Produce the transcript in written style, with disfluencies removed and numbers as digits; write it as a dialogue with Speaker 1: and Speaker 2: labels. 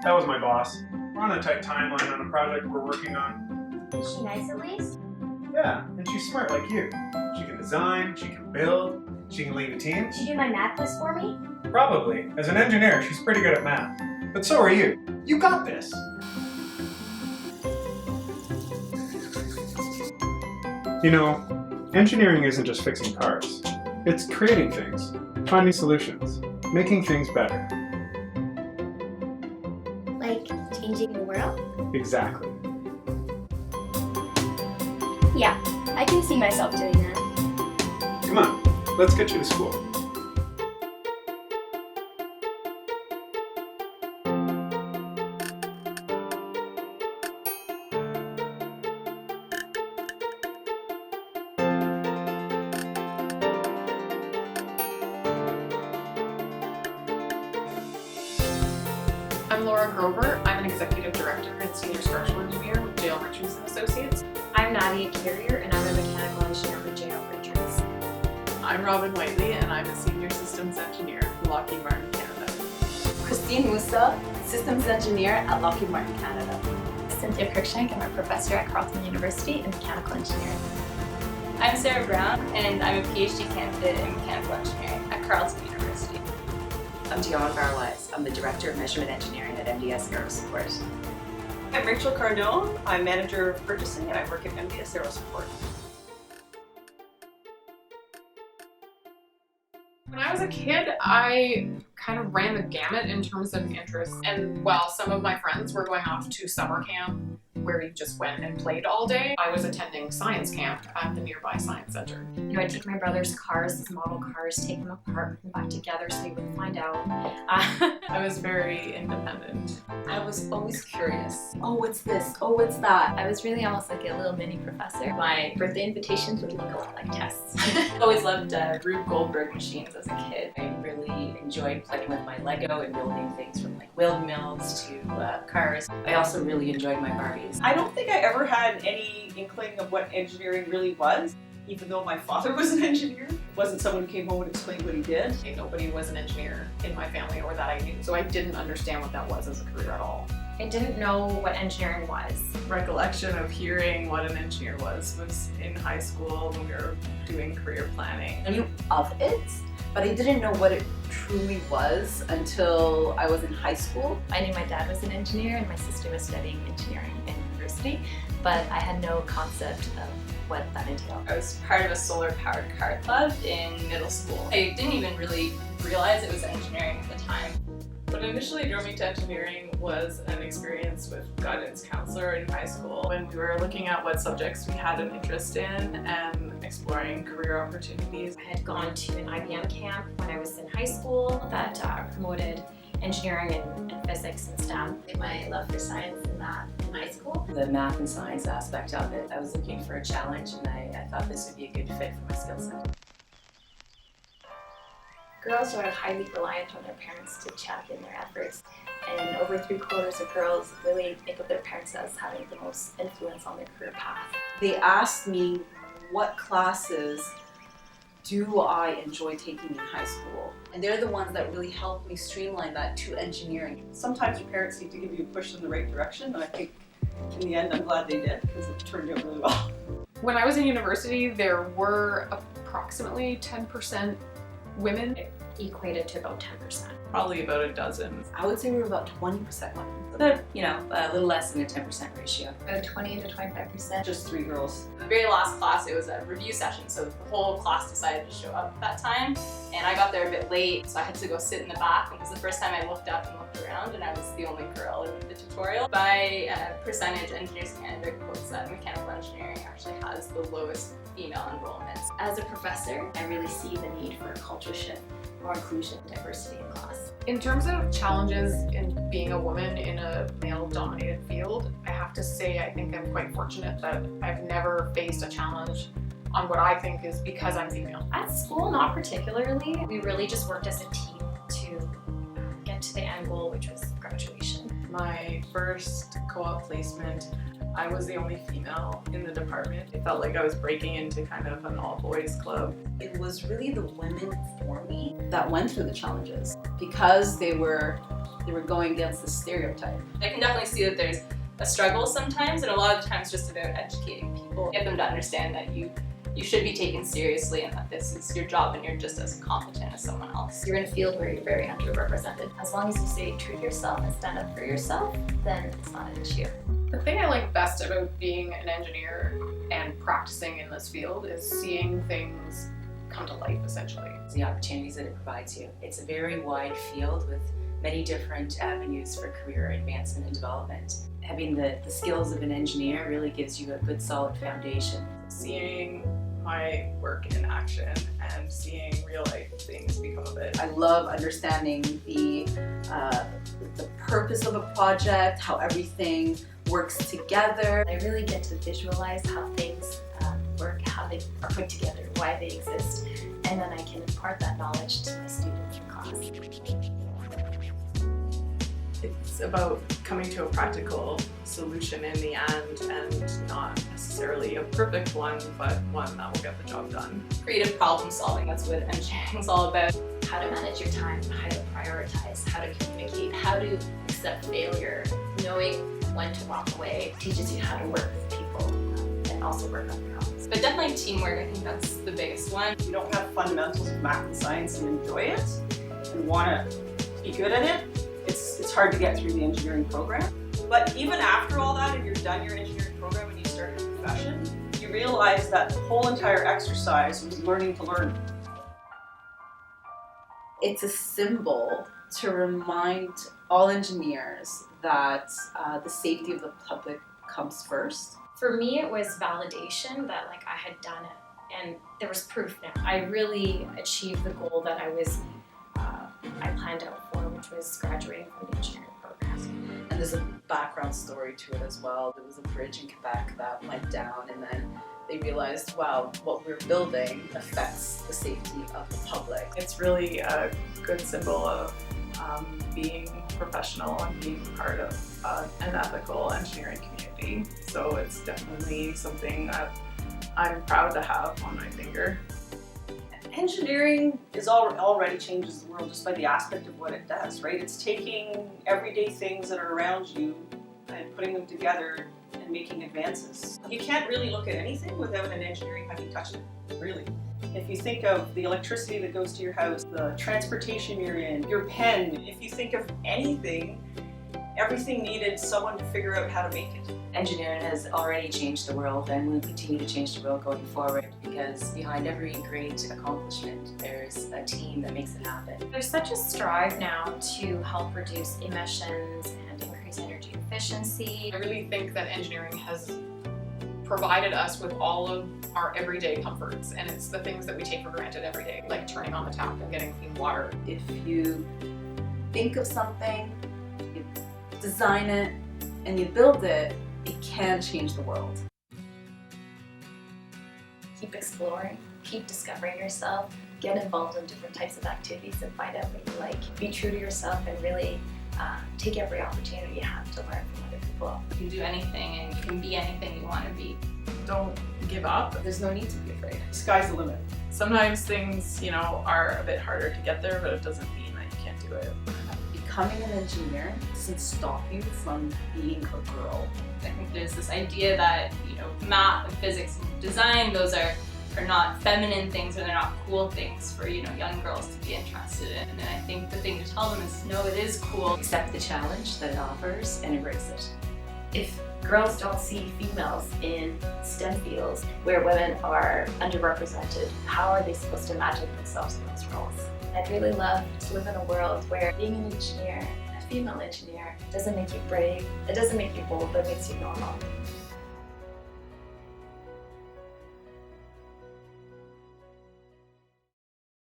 Speaker 1: That was my boss. We're on a tight timeline on a project we're working on.
Speaker 2: Is she nice at least?
Speaker 1: Yeah, and she's smart like you. She can design, she can build, she can lead a team.
Speaker 2: Did she do my math quiz for me?
Speaker 1: Probably. As an engineer, she's pretty good at math. But so are you. You got this. You know, engineering isn't just fixing cars. It's creating things, finding solutions, making things better.
Speaker 2: Like changing the world?
Speaker 1: Exactly.
Speaker 2: Yeah, I can see myself doing that.
Speaker 1: Come on, let's get you to school.
Speaker 3: I'm Laura Grover. I'm an executive director and senior structural engineer with J.L. Richards & Associates.
Speaker 4: I'm Nadia Carrier, and I'm a mechanical engineer with J.L. Richards.
Speaker 3: I'm Robin Whiteley, and I'm a senior systems engineer for Lockheed Martin Canada.
Speaker 5: Christine Musa, systems engineer at Lockheed Martin Canada.
Speaker 4: Cynthia Cruikshank, I'm a professor at Carleton University in mechanical engineering.
Speaker 5: I'm Sarah Brown, and I'm a PhD candidate in mechanical engineering at Carleton University.
Speaker 6: I'm Dionne Barwise. I'm the Director of Measurement Engineering at MDS Aero Support.
Speaker 7: I'm Rachel Cardone. I'm Manager of Purchasing and I work at MDS Aero Support.
Speaker 3: When I was a kid, I kind of ran the gamut in terms of interests. And while some of my friends were going off to summer camp, where we just went and played all day, I was attending science camp at the nearby science center.
Speaker 4: I'd take my brother's cars, his model cars, take them apart, put them back together so he wouldn't find out.
Speaker 3: I was very independent.
Speaker 5: I was always curious. Oh, what's this? Oh, what's that?
Speaker 4: I was really almost like a little mini professor. My birthday invitations would look a lot like tests.
Speaker 5: I always loved Rube Goldberg machines as a kid.
Speaker 6: I really enjoyed playing with my Lego and building things from like windmills to cars. I also really enjoyed my Barbies.
Speaker 7: I don't think I ever had any inkling of what engineering really was, even though my father was an engineer. It wasn't someone who came home and explained what he did.
Speaker 3: Nobody was an engineer in my family or that I knew, so I didn't understand what that was as a career at all.
Speaker 4: I didn't know what engineering was.
Speaker 3: Recollection of hearing what an engineer was in high school when we were doing career planning.
Speaker 5: I knew of it, but I didn't know what it truly was until I was in high school.
Speaker 4: I knew my dad was an engineer and my sister was studying engineering in university, but I had no concept of what that entailed.
Speaker 5: I was part of a solar powered car club in middle school. I didn't even really realize it was engineering at the time.
Speaker 3: What initially drove me to engineering was an experience with guidance counselor in high school when we were looking at what subjects we had an interest in and exploring career opportunities.
Speaker 4: I had gone to an IBM camp when I was in high school that promoted engineering and physics and STEM. My love for science in high school.
Speaker 6: The math and science aspect of it, I was looking for a challenge and I thought this would be a good fit for my skill set.
Speaker 4: Girls are highly reliant on their parents to champion their efforts, and over 3/4 of girls really think of their parents as having the most influence on their career path.
Speaker 5: They asked me what classes do I enjoy taking in high school, and they're the ones that really helped me streamline that to engineering.
Speaker 7: Sometimes your parents need to give you a push in the right direction, and I think in the end I'm glad they did because it turned out really well.
Speaker 3: When I was in university, there were approximately 10% women.
Speaker 4: It equated to about 10%.
Speaker 3: Probably about a dozen.
Speaker 5: I would say we were about 20% women.
Speaker 6: But, a little less than a 10% ratio.
Speaker 4: About 20 to 25%.
Speaker 7: Just 3 girls.
Speaker 5: The very last class, it was a review session, so the whole class decided to show up at that time, and I got there a bit late, so I had to go sit in the back. It was the first time I looked up and looked around, and I was the only girl in the tutorial. By percentage, Engineers Canada quotes that mechanical engineering actually has the lowest female enrollments.
Speaker 4: As a professor, I really see the need for a culture shift, more inclusion, diversity in class.
Speaker 3: In terms of challenges in being a woman in a male-dominated field, I have to say I think I'm quite fortunate that I've never faced a challenge on what I think is because I'm female.
Speaker 4: At school, not particularly. We really just worked as a team to get to the end goal, which was graduation.
Speaker 3: My first co-op placement
Speaker 8: I was the only female in the department. It felt like I was breaking into kind of an all-boys club.
Speaker 9: It was really the women for me that went through the challenges because they were going against the stereotype.
Speaker 5: I can definitely see that there's a struggle sometimes, and a lot of the times just about educating people, get them to understand that you should be taken seriously and that this is your job and you're just as competent as someone else.
Speaker 4: You're in a field where you're very underrepresented. As long as you stay true to yourself and stand up for yourself, then it's not an issue.
Speaker 3: The thing I like best about being an engineer and practicing in this field is seeing things come to life, essentially.
Speaker 6: The opportunities that it provides you. It's a very wide field with many different avenues for career advancement and development. Having the skills of an engineer really gives you a good solid foundation.
Speaker 8: Seeing my work in action and seeing real life things become of it.
Speaker 9: I love understanding the purpose of a project, how everything works together.
Speaker 4: I really get to visualize how things work, how they are put together, why they exist, and then I can impart that knowledge to my students in class.
Speaker 8: It's about coming to a practical solution in the end and not necessarily a perfect one, but one that will get the job done.
Speaker 5: Creative problem solving, that's what engineering is all about.
Speaker 4: How to manage your time, how to prioritize, how to communicate, how to accept failure, knowing when to walk away teaches you how to work with people and also work on problems.
Speaker 5: But definitely teamwork, I think that's the biggest one.
Speaker 7: If you don't have fundamentals of math and science and enjoy it and want to be good at it, it's hard to get through the engineering program. But even after all that, if you're done your engineering program and you start a profession, you realize that the whole entire exercise was learning to learn.
Speaker 9: It's a symbol to remind all engineers that the safety of the public comes first.
Speaker 2: For me, it was validation that like I had done it, and there was proof now. I really achieved the goal that I planned out for, which was graduating from the engineering program.
Speaker 9: And there's a background story to it as well. There was a bridge in Quebec that went down, and then they realized, wow, what we're building affects the safety of the public.
Speaker 8: It's really a good symbol of being professional and being part of an ethical engineering community. So it's definitely something that I'm proud to have on my finger.
Speaker 7: Engineering already changes the world just by the aspect of what it does, right? It's taking everyday things that are around you and putting them together and making advances. You can't really look at anything without an engineering having touched it, really. If you think of the electricity that goes to your house, the transportation you're in, your pen, if you think of anything, everything needed someone to figure out how to make it.
Speaker 6: Engineering has already changed the world and will continue to change the world going forward, because behind every great accomplishment there's a team that makes it happen.
Speaker 2: There's such a strive now to help reduce emissions and increase energy efficiency.
Speaker 3: I really think that engineering has provided us with all of our everyday comforts, and it's the things that we take for granted every day, like turning on the tap and getting clean water.
Speaker 9: If you think of something, you design it, and you build it, it can change the world.
Speaker 4: Keep exploring, keep discovering yourself, get involved in different types of activities and find out what you like. Be true to yourself and really take every opportunity you have to learn from other people.
Speaker 5: You can do anything and you can be anything you want to be.
Speaker 8: Don't give up.
Speaker 9: There's no need to be afraid.
Speaker 7: Sky's the limit.
Speaker 8: Sometimes things, are a bit harder to get there, but it doesn't mean that you can't do it.
Speaker 9: Becoming an engineer doesn't stop you from being a girl.
Speaker 5: I think there's this idea that, math and physics and design, those are not feminine things, or they're not cool things for, young girls to be interested in. And I think the thing to tell them is, no, it is cool.
Speaker 6: Accept the challenge that it offers and embrace it.
Speaker 4: If girls don't see females in STEM fields where women are underrepresented, how are they supposed to imagine themselves in those roles? I'd really love to live in a world where being an engineer, a female engineer, doesn't make you brave, it doesn't make you bold, but it makes you normal.